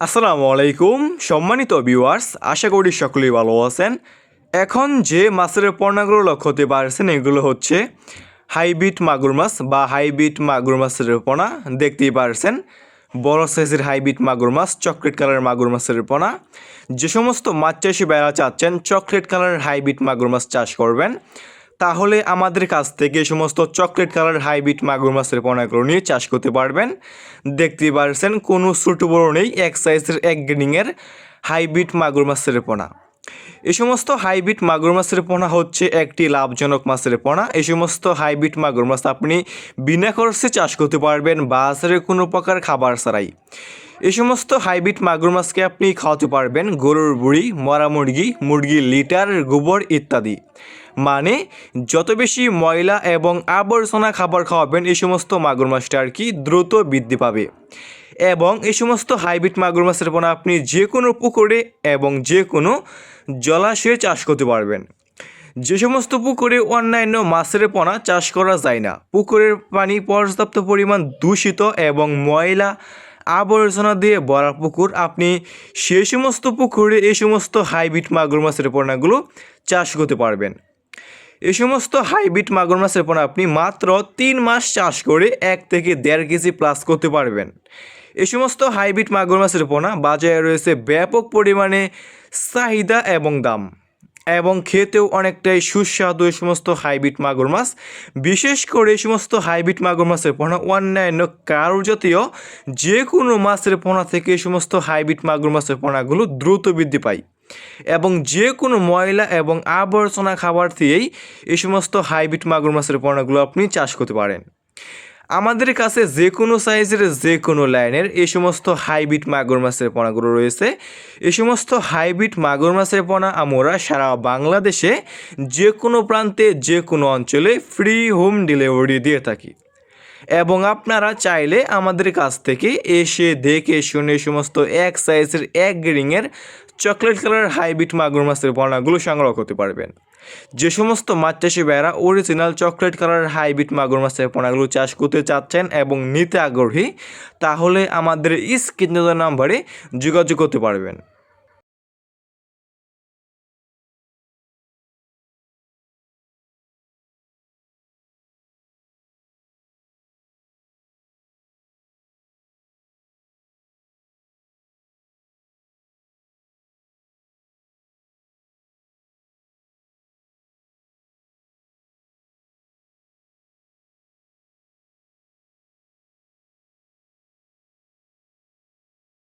আসসালামু আলাইকুম সম্মানিত ভিউয়ার্স, আশা করি সকলেই ভালো আছেন। এখন যে মাছের পোনাগুলো লক্ষ্য করতে পারছেন এগুলো হচ্ছে হাইব্রিড মাগুর মাছ বা হাইব্রিড মাগুর মাছের পোনা দেখতেই পারছেন। বড় সাইজের হাইব্রিড মাগুর মাছ, চকলেট কালারের মাগুর মাছের পোনা। যে সমস্ত মাছ চাষি ভাইরা চাচ্ছেন চকলেট কালারের হাইব্রিড মাগুর মাছ চাষ করবেন, তাহলে আমাদের কাছ থেকে এই সমস্ত চকলেট কালার হাইব্রিড মাগুর মাছের পোনাগুলো নিয়ে চাষ করতে পারবেন। দেখতেই পারছেন কোনো ছোটো বড়ো নেই, এক সাইজের এক গ্রেডিংয়ের হাইব্রিড মাগুর মাছের পোনা। এই সমস্ত হাইব্রিড মাগুর মাছের পোনা হচ্ছে একটি লাভজনক মাছের পোনা। এই সমস্ত হাইব্রিড মাগুর মাছ আপনি বিনা খরচে চাষ করতে পারবেন বাজারে কোনো প্রকার খাবার ছাড়াই। এই সমস্ত হাইব্রিড মাগুর মাছকে আপনি খাওয়াতে পারবেন গরুর বুড়ি, মরা মুরগি, মুরগির লিটার, গোবর ইত্যাদি। মানে যত বেশি ময়লা এবং আবর্জনা খাবার খাওয়াবেন এই সমস্ত মাগুর মাছটা আর কি দ্রুত বৃদ্ধি পাবে। এবং এই সমস্ত হাইব্রিড মাগুর মাছের পোনা আপনি যে কোনো পুকুরে এবং যে কোনো জলাশয়ে চাষ করতে পারবেন। যে সমস্ত পুকুরে অন্যান্য মাছের পোনা চাষ করা যায় না, পুকুরের পানি পর্যাপ্ত পরিমাণ দূষিত এবং ময়লা আবর্জনা দিয়ে ভরা পুকুর, আপনি সেই সমস্ত পুকুরে এই সমস্ত হাইব্রিড মাগুর মাছের পোনাগুলো চাষ করতে পারবেন। এই সমস্ত হাইব্রিড মাগুর মাছের পোনা আপনি মাত্র 3 মাস চাষ করে 1 থেকে 1.5 কেজি প্লাস করতে পারবেন। এই সমস্ত হাইব্রিড মাগুর মাছের পোনা বাজারে রয়েছে ব্যাপক পরিমাণে চাহিদা এবং দাম, এবং খেতেও অনেকটাই সুস্বাদু এই সমস্ত হাইব্রিড মাগুর মাছ। বিশেষ করে এই সমস্ত হাইব্রিড মাগুর মাছের পোনা অন্যান্য কারো জাতীয় যে কোনো মাছের পোনা থেকে এই সমস্ত হাইব্রিড মাগুর মাছের পোনাগুলো দ্রুত বৃদ্ধি পায়, এবং যে কোনো ময়লা এবং আবর্জনা খাবার দিয়েই এই সমস্ত হাইব্রিড মাগুর মাছের পোনাগুলো আপনি চাষ করতে পারেন। আমাদের কাছে যে কোনো সাইজের যে কোনো লাইনের এই সমস্ত হাইব্রিড মাগুর মাছের পোনাগুলো রয়েছে। এই সমস্ত হাইব্রিড মাগুর মাছের পোনা আমরা সারা বাংলাদেশে যে কোনো প্রান্তে যে কোনো অঞ্চলে ফ্রি হোম ডেলিভারি দিয়ে থাকি, এবং আপনারা চাইলে আমাদের কাছ থেকে এসে দেখে শুনে সমস্ত এক সাইজের এক গ্রেডিংয়ের চকলেট কালার হাইব্রিড মাগুর মাছের পোনাগুলো সংগ্রহ করতে পারবেন। যে সমস্ত মাছ চাষি ভাইয়েরা অরিজিনাল চকলেট কালার হাইব্রিড মাগুর মাছের পোনাগুলো চাষ করতে চাচ্ছেন এবং নিতে আগ্রহী, তাহলে আমাদের স্ক্রিনে দেওয়া নাম্বারে যোগাযোগ করতে পারবেন।